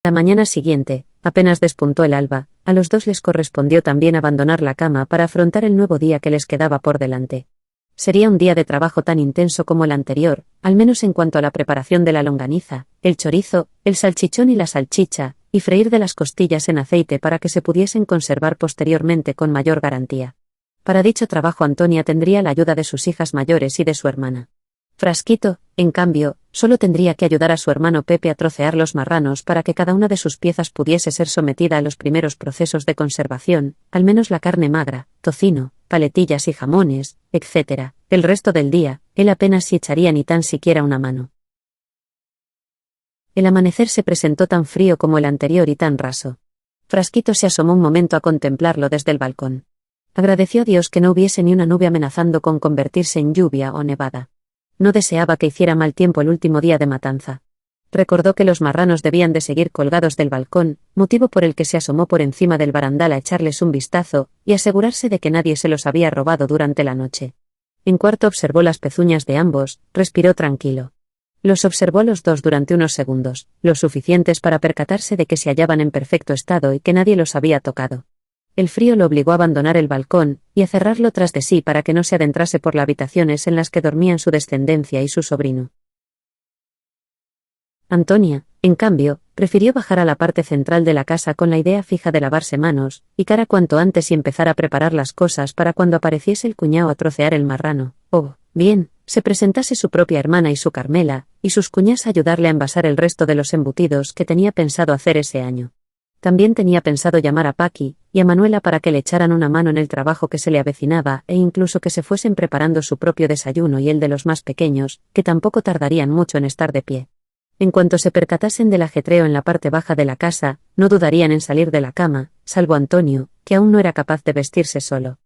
La mañana siguiente, apenas despuntó el alba, a los dos les correspondió también abandonar la cama para afrontar el nuevo día que les quedaba por delante. Sería un día de trabajo tan intenso como el anterior, al menos en cuanto a la preparación de la longaniza, el chorizo, el salchichón y la salchicha, y freír de las costillas en aceite para que se pudiesen conservar posteriormente con mayor garantía. Para dicho trabajo Antonia tendría la ayuda de sus hijas mayores y de su hermana. Frasquito, en cambio, solo tendría que ayudar a su hermano Pepe a trocear los marranos para que cada una de sus piezas pudiese ser sometida a los primeros procesos de conservación, al menos la carne magra, tocino, paletillas y jamones, etc. El resto del día, él apenas si echaría ni tan siquiera una mano. El amanecer se presentó tan frío como el anterior y tan raso. Frasquito se asomó un momento a contemplarlo desde el balcón. Agradeció a Dios que no hubiese ni una nube amenazando con convertirse en lluvia o nevada. No deseaba que hiciera mal tiempo el último día de matanza. Recordó que los marranos debían de seguir colgados del balcón, motivo por el que se asomó por encima del barandal a echarles un vistazo y asegurarse de que nadie se los había robado durante la noche. En cuarto observó las pezuñas de ambos, respiró tranquilo. Los observó a los dos durante unos segundos, lo suficientes para percatarse de que se hallaban en perfecto estado y que nadie los había tocado. El frío lo obligó a abandonar el balcón y a cerrarlo tras de sí para que no se adentrase por las habitaciones en las que dormían su descendencia y su sobrino. Antonia, en cambio, prefirió bajar a la parte central de la casa con la idea fija de lavarse manos y cara cuanto antes y empezar a preparar las cosas para cuando apareciese el cuñado a trocear el marrano, o, bien, se presentase su propia hermana y su Carmela, y sus cuñas a ayudarle a envasar el resto de los embutidos que tenía pensado hacer ese año. También tenía pensado llamar a Paqui y a Manuela para que le echaran una mano en el trabajo que se le avecinaba e incluso que se fuesen preparando su propio desayuno y el de los más pequeños, que tampoco tardarían mucho en estar de pie. En cuanto se percatasen del ajetreo en la parte baja de la casa, no dudarían en salir de la cama, salvo Antonio, que aún no era capaz de vestirse solo.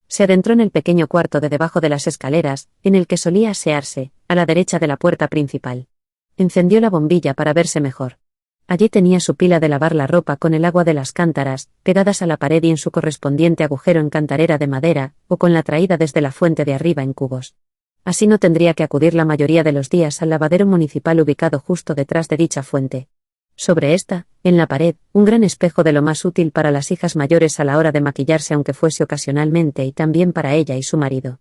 Se adentró en el pequeño cuarto de debajo de las escaleras, en el que solía asearse, a la derecha de la puerta principal. Encendió la bombilla para verse mejor. Allí tenía su pila de lavar la ropa con el agua de las cántaras, pegadas a la pared y en su correspondiente agujero en cantarera de madera, o con la traída desde la fuente de arriba en cubos. Así no tendría que acudir la mayoría de los días al lavadero municipal ubicado justo detrás de dicha fuente. Sobre esta, en la pared, un gran espejo de lo más útil para las hijas mayores a la hora de maquillarse aunque fuese ocasionalmente y también para ella y su marido.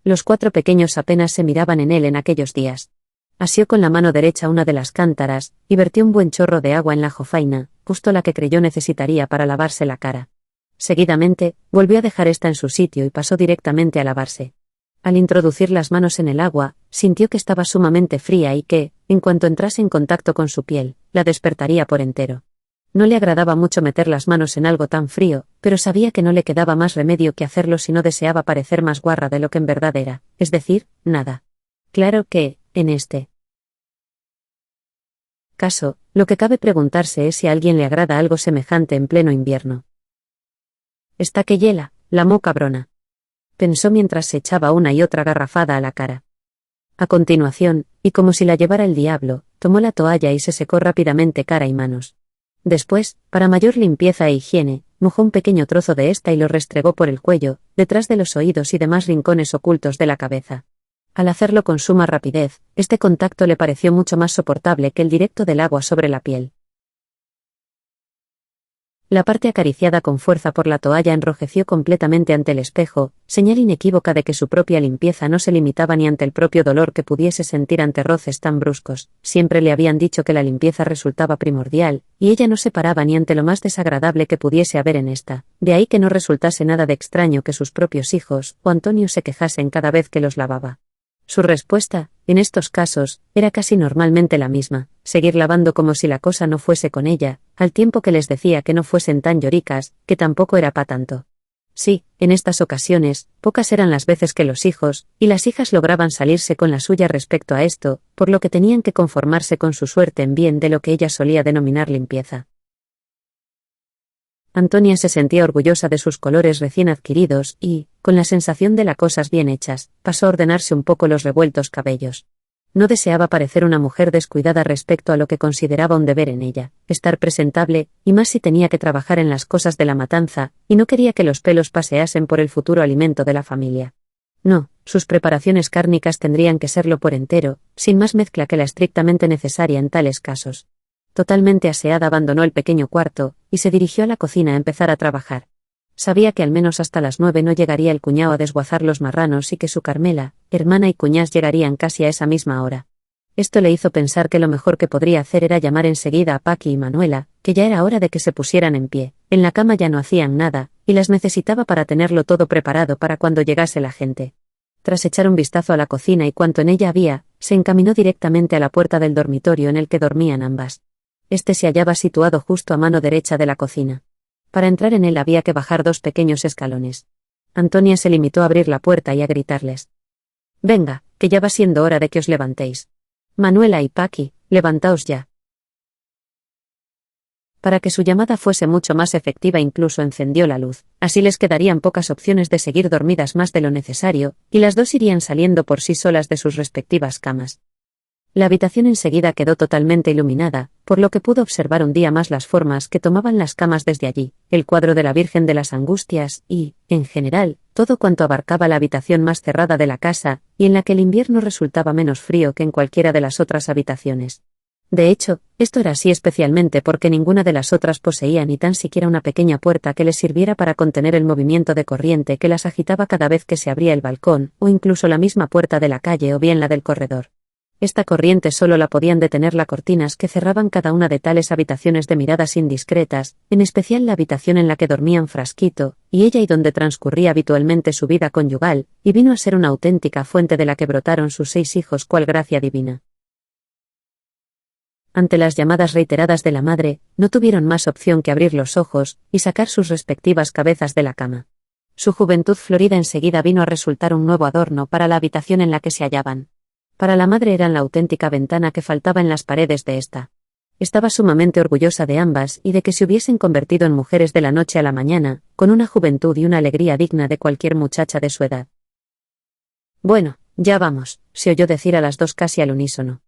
Los 4 pequeños apenas se miraban en él en aquellos días. Asió con la mano derecha una de las cántaras, y vertió un buen chorro de agua en la jofaina, justo la que creyó necesitaría para lavarse la cara. Seguidamente, volvió a dejar esta en su sitio y pasó directamente a lavarse. Al introducir las manos en el agua, sintió que estaba sumamente fría y que, en cuanto entrase en contacto con su piel, la despertaría por entero. No le agradaba mucho meter las manos en algo tan frío, pero sabía que no le quedaba más remedio que hacerlo si no deseaba parecer más guarra de lo que en verdad era, es decir, nada. Claro que, en este caso, lo que cabe preguntarse es si a alguien le agrada algo semejante en pleno invierno. «Está que hiela, la mo cabrona», pensó mientras se echaba una y otra garrafada a la cara. A continuación, y como si la llevara el diablo, tomó la toalla y se secó rápidamente cara y manos. Después, para mayor limpieza e higiene, mojó un pequeño trozo de esta y lo restregó por el cuello, detrás de los oídos y demás rincones ocultos de la cabeza. Al hacerlo con suma rapidez, este contacto le pareció mucho más soportable que el directo del agua sobre la piel. La parte acariciada con fuerza por la toalla enrojeció completamente ante el espejo, señal inequívoca de que su propia limpieza no se limitaba ni ante el propio dolor que pudiese sentir ante roces tan bruscos. Siempre le habían dicho que la limpieza resultaba primordial, y ella no se paraba ni ante lo más desagradable que pudiese haber en esta, de ahí que no resultase nada de extraño que sus propios hijos o Antonio se quejasen cada vez que los lavaba. Su respuesta, en estos casos, era casi normalmente la misma, seguir lavando como si la cosa no fuese con ella, al tiempo que les decía que no fuesen tan lloricas, que tampoco era pa' tanto. Sí, en estas ocasiones, pocas eran las veces que los hijos y las hijas lograban salirse con la suya respecto a esto, por lo que tenían que conformarse con su suerte en bien de lo que ella solía denominar limpieza. Antonia se sentía orgullosa de sus colores recién adquiridos y, con la sensación de las cosas bien hechas, pasó a ordenarse un poco los revueltos cabellos. No deseaba parecer una mujer descuidada respecto a lo que consideraba un deber en ella, estar presentable, y más si tenía que trabajar en las cosas de la matanza, y no quería que los pelos paseasen por el futuro alimento de la familia. No, sus preparaciones cárnicas tendrían que serlo por entero, sin más mezcla que la estrictamente necesaria en tales casos. Totalmente aseada abandonó el pequeño cuarto, y se dirigió a la cocina a empezar a trabajar. Sabía que al menos hasta las 9 no llegaría el cuñado a desguazar los marranos y que su Carmela, hermana y cuñás llegarían casi a esa misma hora. Esto le hizo pensar que lo mejor que podría hacer era llamar enseguida a Paqui y Manuela, que ya era hora de que se pusieran en pie. En la cama ya no hacían nada, y las necesitaba para tenerlo todo preparado para cuando llegase la gente. Tras echar un vistazo a la cocina y cuanto en ella había, se encaminó directamente a la puerta del dormitorio en el que dormían ambas. Este se hallaba situado justo a mano derecha de la cocina. Para entrar en él había que bajar 2 pequeños escalones. Antonia se limitó a abrir la puerta y a gritarles: «Venga, que ya va siendo hora de que os levantéis. Manuela y Paqui, levantaos ya». Para que su llamada fuese mucho más efectiva incluso encendió la luz, así les quedarían pocas opciones de seguir dormidas más de lo necesario, y las 2 irían saliendo por sí solas de sus respectivas camas. La habitación enseguida quedó totalmente iluminada, por lo que pudo observar un día más las formas que tomaban las camas desde allí, el cuadro de la Virgen de las Angustias y, en general, todo cuanto abarcaba la habitación más cerrada de la casa, y en la que el invierno resultaba menos frío que en cualquiera de las otras habitaciones. De hecho, esto era así especialmente porque ninguna de las otras poseía ni tan siquiera una pequeña puerta que les sirviera para contener el movimiento de corriente que las agitaba cada vez que se abría el balcón, o incluso la misma puerta de la calle o bien la del corredor. Esta corriente solo la podían detener las cortinas que cerraban cada una de tales habitaciones de miradas indiscretas, en especial la habitación en la que dormían Frasquito, y ella y donde transcurría habitualmente su vida conyugal, y vino a ser una auténtica fuente de la que brotaron sus 6 hijos cual gracia divina. Ante las llamadas reiteradas de la madre, no tuvieron más opción que abrir los ojos y sacar sus respectivas cabezas de la cama. Su juventud florida enseguida vino a resultar un nuevo adorno para la habitación en la que se hallaban. Para la madre eran la auténtica ventana que faltaba en las paredes de esta. Estaba sumamente orgullosa de ambas y de que se hubiesen convertido en mujeres de la noche a la mañana, con una juventud y una alegría digna de cualquier muchacha de su edad. «Bueno, ya vamos», se oyó decir a las 2 casi al unísono.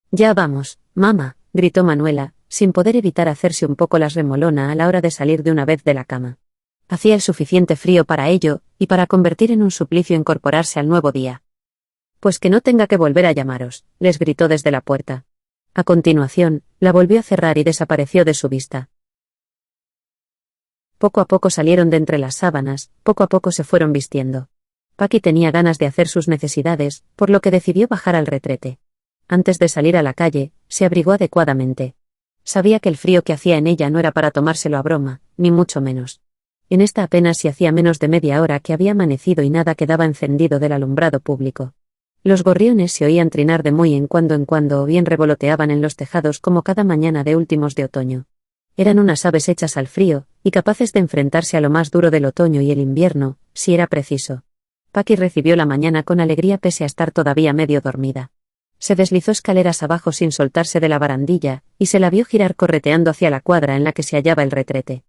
«Ya vamos, mamá», gritó Manuela, sin poder evitar hacerse un poco las remolona a la hora de salir de una vez de la cama. Hacía el suficiente frío para ello, y para convertir en un suplicio incorporarse al nuevo día. «Pues que no tenga que volver a llamaros», les gritó desde la puerta. A continuación, la volvió a cerrar y desapareció de su vista. Poco a poco salieron de entre las sábanas, poco a poco se fueron vistiendo. Paqui tenía ganas de hacer sus necesidades, por lo que decidió bajar al retrete. Antes de salir a la calle, se abrigó adecuadamente. Sabía que el frío que hacía en ella no era para tomárselo a broma, ni mucho menos. En esta apenas si hacía menos de media hora que había amanecido y nada quedaba encendido del alumbrado público. Los gorriones se oían trinar de muy en cuando o bien revoloteaban en los tejados como cada mañana de últimos de otoño. Eran unas aves hechas al frío, y capaces de enfrentarse a lo más duro del otoño y el invierno, si era preciso. Paqui recibió la mañana con alegría pese a estar todavía medio dormida. Se deslizó escaleras abajo sin soltarse de la barandilla, y se la vio girar correteando hacia la cuadra en la que se hallaba el retrete.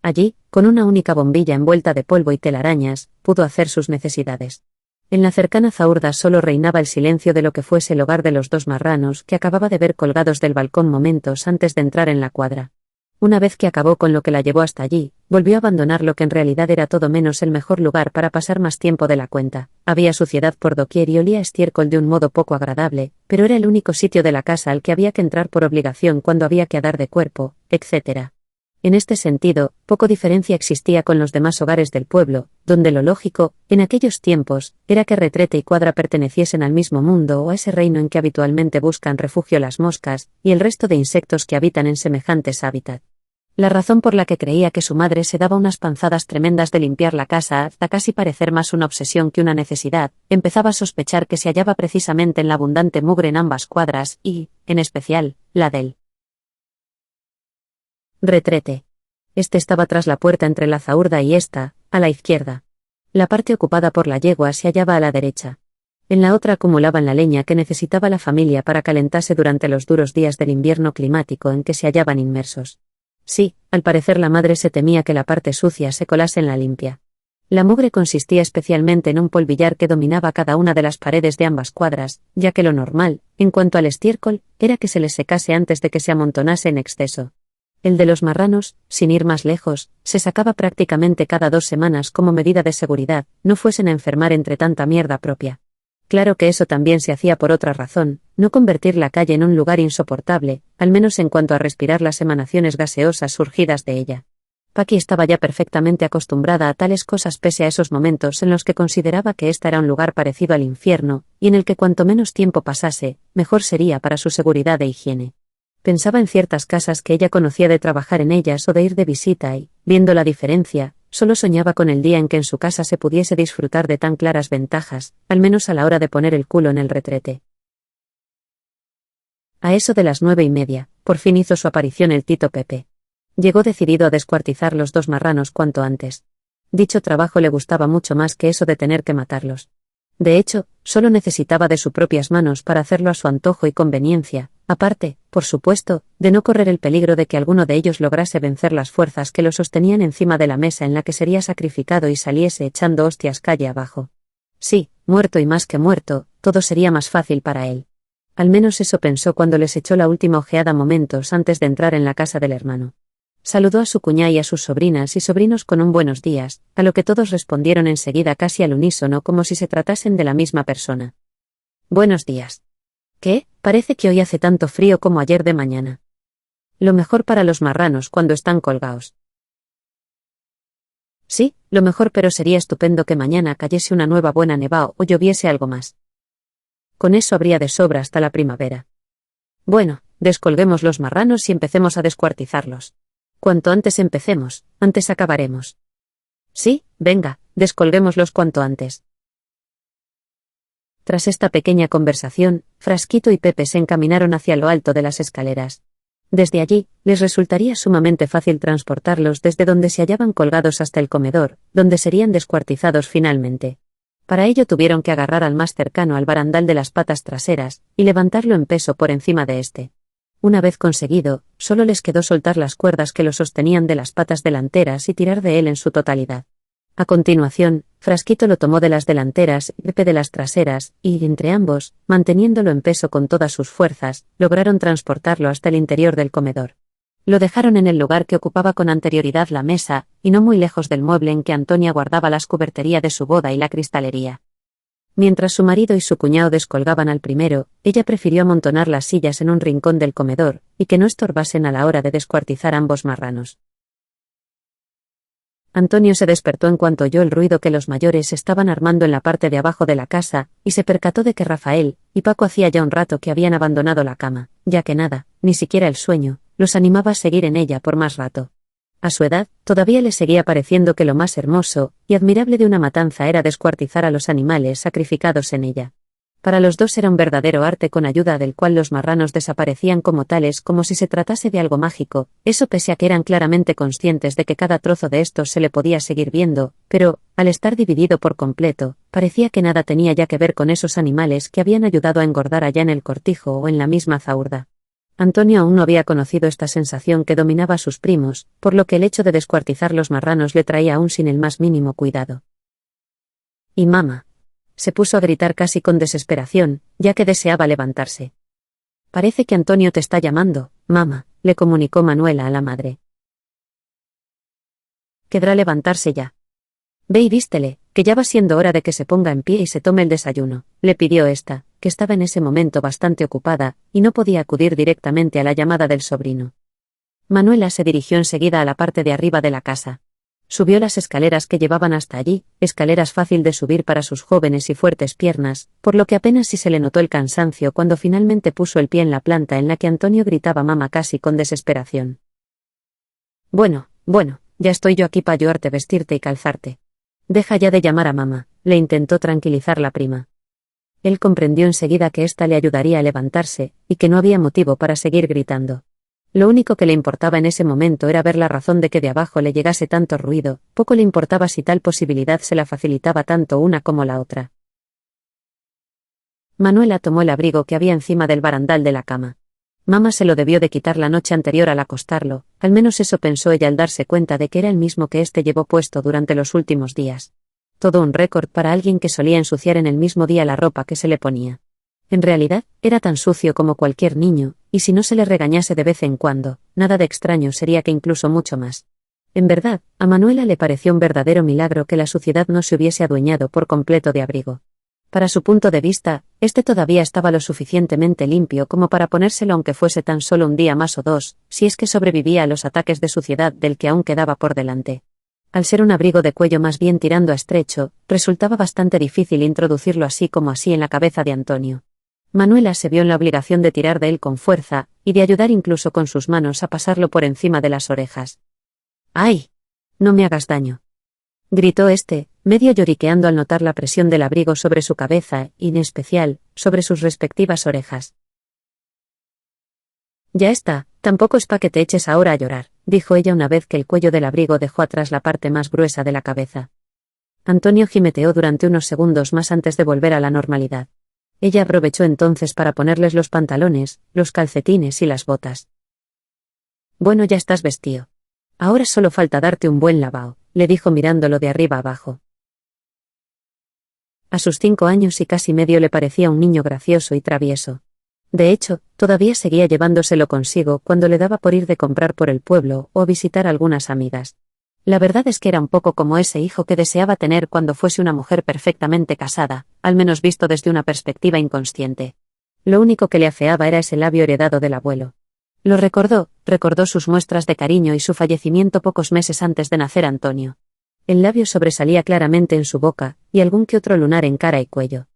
Allí, con una única bombilla envuelta de polvo y telarañas, pudo hacer sus necesidades. En la cercana zaurda solo reinaba el silencio de lo que fuese el hogar de los 2 marranos que acababa de ver colgados del balcón momentos antes de entrar en la cuadra. Una vez que acabó con lo que la llevó hasta allí, volvió a abandonar lo que en realidad era todo menos el mejor lugar para pasar más tiempo de la cuenta. Había suciedad por doquier y olía a estiércol de un modo poco agradable, pero era el único sitio de la casa al que había que entrar por obligación cuando había que dar de cuerpo, etc. En este sentido, poco diferencia existía con los demás hogares del pueblo, donde lo lógico, en aquellos tiempos, era que retrete y cuadra perteneciesen al mismo mundo o a ese reino en que habitualmente buscan refugio las moscas y el resto de insectos que habitan en semejantes hábitats. La razón por la que creía que su madre se daba unas panzadas tremendas de limpiar la casa hasta casi parecer más una obsesión que una necesidad, empezaba a sospechar que se hallaba precisamente en la abundante mugre en ambas cuadras y, en especial, la del retrete. Este estaba tras la puerta entre la zaurda y esta, a la izquierda. La parte ocupada por la yegua se hallaba a la derecha. En la otra acumulaban la leña que necesitaba la familia para calentarse durante los duros días del invierno climático en que se hallaban inmersos. Sí, al parecer la madre se temía que la parte sucia se colase en la limpia. La mugre consistía especialmente en un polvillar que dominaba cada una de las paredes de ambas cuadras, ya que lo normal, en cuanto al estiércol, era que se les secase antes de que se amontonase en exceso. El de los marranos, sin ir más lejos, se sacaba prácticamente cada 2 semanas como medida de seguridad, no fuesen a enfermar entre tanta mierda propia. Claro que eso también se hacía por otra razón, no convertir la calle en un lugar insoportable, al menos en cuanto a respirar las emanaciones gaseosas surgidas de ella. Paqui estaba ya perfectamente acostumbrada a tales cosas pese a esos momentos en los que consideraba que ésta era un lugar parecido al infierno, y en el que cuanto menos tiempo pasase, mejor sería para su seguridad e higiene. Pensaba en ciertas casas que ella conocía de trabajar en ellas o de ir de visita y, viendo la diferencia, solo soñaba con el día en que en su casa se pudiese disfrutar de tan claras ventajas, al menos a la hora de poner el culo en el retrete. A eso de las 9:30, por fin hizo su aparición el Tito Pepe. Llegó decidido a descuartizar los 2 marranos cuanto antes. Dicho trabajo le gustaba mucho más que eso de tener que matarlos. De hecho, solo necesitaba de sus propias manos para hacerlo a su antojo y conveniencia, aparte, por supuesto, de no correr el peligro de que alguno de ellos lograse vencer las fuerzas que lo sostenían encima de la mesa en la que sería sacrificado y saliese echando hostias calle abajo. Sí, muerto y más que muerto, todo sería más fácil para él. Al menos eso pensó cuando les echó la última ojeada momentos antes de entrar en la casa del hermano. Saludó a su cuñá y a sus sobrinas y sobrinos con un buenos días, a lo que todos respondieron enseguida casi al unísono como si se tratasen de la misma persona. Buenos días. ¿Qué? Parece que hoy hace tanto frío como ayer de mañana. Lo mejor para los marranos cuando están colgados. Sí, lo mejor, pero sería estupendo que mañana cayese una nueva buena nevao o lloviese algo más. Con eso habría de sobra hasta la primavera. Bueno, descolguemos los marranos y empecemos a descuartizarlos. Cuanto antes empecemos, antes acabaremos. Sí, venga, descolguémoslos cuanto antes. Tras esta pequeña conversación, Frasquito y Pepe se encaminaron hacia lo alto de las escaleras. Desde allí, les resultaría sumamente fácil transportarlos desde donde se hallaban colgados hasta el comedor, donde serían descuartizados finalmente. Para ello tuvieron que agarrar al más cercano al barandal de las patas traseras, y levantarlo en peso por encima de este. Una vez conseguido, solo les quedó soltar las cuerdas que lo sostenían de las patas delanteras y tirar de él en su totalidad. A continuación, Frasquito lo tomó de las delanteras y Pepe de las traseras, y, entre ambos, manteniéndolo en peso con todas sus fuerzas, lograron transportarlo hasta el interior del comedor. Lo dejaron en el lugar que ocupaba con anterioridad la mesa, y no muy lejos del mueble en que Antonia guardaba las cubertería de su boda y la cristalería. Mientras su marido y su cuñado descolgaban al primero, ella prefirió amontonar las sillas en un rincón del comedor, y que no estorbasen a la hora de descuartizar ambos marranos. Antonio se despertó en cuanto oyó el ruido que los mayores estaban armando en la parte de abajo de la casa, y se percató de que Rafael y Paco hacía ya un rato que habían abandonado la cama, ya que nada, ni siquiera el sueño, los animaba a seguir en ella por más rato. A su edad, todavía le seguía pareciendo que lo más hermoso y admirable de una matanza era descuartizar a los animales sacrificados en ella. Para los dos era un verdadero arte con ayuda del cual los marranos desaparecían como tales, como si se tratase de algo mágico, eso pese a que eran claramente conscientes de que cada trozo de estos se le podía seguir viendo, pero, al estar dividido por completo, parecía que nada tenía ya que ver con esos animales que habían ayudado a engordar allá en el cortijo o en la misma zaurda. Antonio aún no había conocido esta sensación que dominaba a sus primos, por lo que el hecho de descuartizar los marranos le traía aún sin el más mínimo cuidado. Y mamá. Se puso a gritar casi con desesperación, ya que deseaba levantarse. Parece que Antonio te está llamando, mamá, le comunicó Manuela a la madre. Querrá levantarse ya. Ve y vístele, que ya va siendo hora de que se ponga en pie y se tome el desayuno, le pidió esta, que estaba en ese momento bastante ocupada, y no podía acudir directamente a la llamada del sobrino. Manuela se dirigió enseguida a la parte de arriba de la casa. Subió las escaleras que llevaban hasta allí, escaleras fácil de subir para sus jóvenes y fuertes piernas, por lo que apenas si se le notó el cansancio cuando finalmente puso el pie en la planta en la que Antonio gritaba mamá casi con desesperación. Bueno, ya estoy yo aquí para ayudarte, vestirte y calzarte. Deja ya de llamar a mamá, le intentó tranquilizar la prima. Él comprendió enseguida que ésta le ayudaría a levantarse, y que no había motivo para seguir gritando. Lo único que le importaba en ese momento era ver la razón de que de abajo le llegase tanto ruido, poco le importaba si tal posibilidad se la facilitaba tanto una como la otra. Manuela tomó el abrigo que había encima del barandal de la cama. Mamá se lo debió de quitar la noche anterior al acostarlo, al menos eso pensó ella al darse cuenta de que era el mismo que éste llevó puesto durante los últimos días. Todo un récord para alguien que solía ensuciar en el mismo día la ropa que se le ponía. En realidad, era tan sucio como cualquier niño, y si no se le regañase de vez en cuando, nada de extraño sería que incluso mucho más. En verdad, a Manuela le pareció un verdadero milagro que la suciedad no se hubiese adueñado por completo de abrigo. Para su punto de vista, este todavía estaba lo suficientemente limpio como para ponérselo aunque fuese tan solo un día más o dos, si es que sobrevivía a los ataques de suciedad del que aún quedaba por delante. Al ser un abrigo de cuello más bien tirando a estrecho, resultaba bastante difícil introducirlo así como así en la cabeza de Antonio. Manuela se vio en la obligación de tirar de él con fuerza, y de ayudar incluso con sus manos a pasarlo por encima de las orejas. ¡Ay! No me hagas daño, gritó este, medio lloriqueando al notar la presión del abrigo sobre su cabeza y, en especial, sobre sus respectivas orejas. Ya está, tampoco es pa' que te eches ahora a llorar, dijo ella una vez que el cuello del abrigo dejó atrás la parte más gruesa de la cabeza. Antonio gimeteó durante unos segundos más antes de volver a la normalidad. Ella aprovechó entonces para ponerles los pantalones, los calcetines y las botas. Bueno, ya estás vestido. Ahora solo falta darte un buen lavao, le dijo mirándolo de arriba abajo. A sus 5 años y casi medio le parecía un niño gracioso y travieso. De hecho, todavía seguía llevándoselo consigo cuando le daba por ir de comprar por el pueblo o visitar a algunas amigas. La verdad es que era un poco como ese hijo que deseaba tener cuando fuese una mujer perfectamente casada, al menos visto desde una perspectiva inconsciente. Lo único que le afeaba era ese labio heredado del abuelo. Lo recordó sus muestras de cariño y su fallecimiento pocos meses antes de nacer Antonio. El labio sobresalía claramente en su boca, y algún que otro lunar en cara y cuello.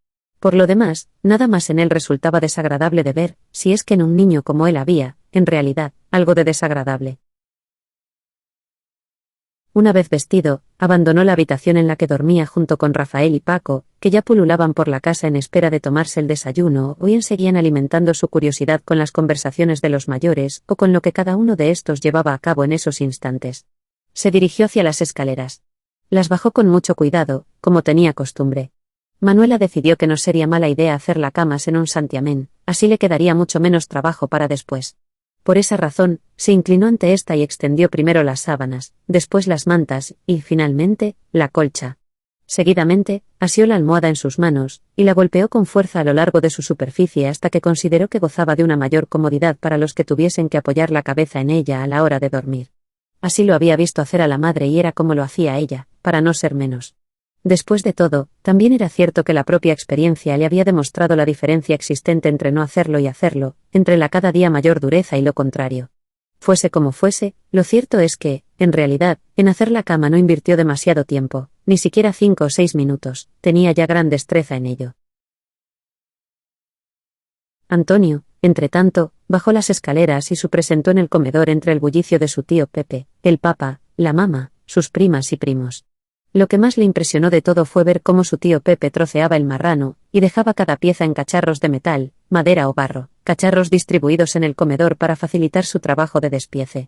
Por lo demás, nada más en él resultaba desagradable de ver, si es que en un niño como él había, en realidad, algo de desagradable. Una vez vestido, abandonó la habitación en la que dormía junto con Rafael y Paco, que ya pululaban por la casa en espera de tomarse el desayuno o bien seguían alimentando su curiosidad con las conversaciones de los mayores o con lo que cada uno de estos llevaba a cabo en esos instantes. Se dirigió hacia las escaleras. Las bajó con mucho cuidado, como tenía costumbre. Manuela decidió que no sería mala idea hacer la camas en un santiamén, así le quedaría mucho menos trabajo para después. Por esa razón, se inclinó ante esta y extendió primero las sábanas, después las mantas, y, finalmente, la colcha. Seguidamente, asió la almohada en sus manos, y la golpeó con fuerza a lo largo de su superficie hasta que consideró que gozaba de una mayor comodidad para los que tuviesen que apoyar la cabeza en ella a la hora de dormir. Así lo había visto hacer a la madre y era como lo hacía ella, para no ser menos. Después de todo, también era cierto que la propia experiencia le había demostrado la diferencia existente entre no hacerlo y hacerlo, entre la cada día mayor dureza y lo contrario. Fuese como fuese, lo cierto es que, en realidad, en hacer la cama no invirtió demasiado tiempo, ni siquiera 5 o 6 minutos, tenía ya gran destreza en ello. Antonio, entretanto, bajó las escaleras y se presentó en el comedor entre el bullicio de su tío Pepe, el papa, la mama, sus primas y primos. Lo que más le impresionó de todo fue ver cómo su tío Pepe troceaba el marrano, y dejaba cada pieza en cacharros de metal, madera o barro, cacharros distribuidos en el comedor para facilitar su trabajo de despiece.